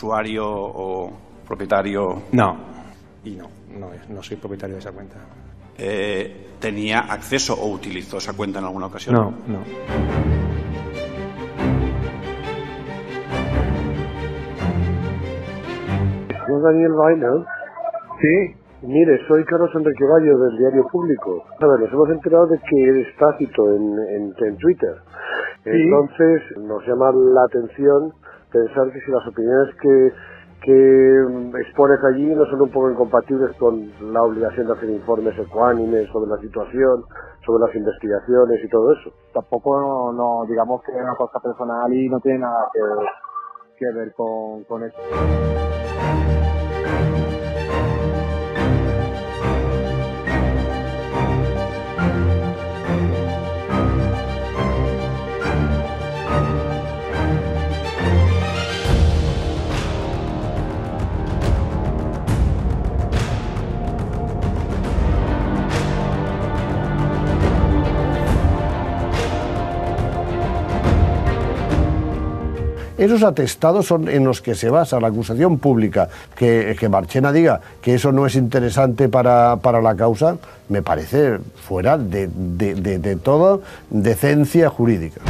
usuario o propietario? No, no soy propietario de esa cuenta. ¿Tenía acceso o utilizó esa cuenta en alguna ocasión? No. ¿No, Daniel Vaina? Sí. Mire, soy Carlos Enrique Bayo del Diario Público. A ver, nos hemos enterado de que eres tácito en Twitter. Sí. Entonces, nos llama la atención pensar que si las opiniones que expones allí no son un poco incompatibles con la obligación de hacer informes ecuánimes sobre la situación, sobre las investigaciones y todo eso. Tampoco no digamos que es una cosa personal y no tiene nada que ver con eso. Esos atestados son en los que se basa la acusación pública. Que Marchena diga que eso no es interesante para la causa, me parece fuera de toda decencia jurídica.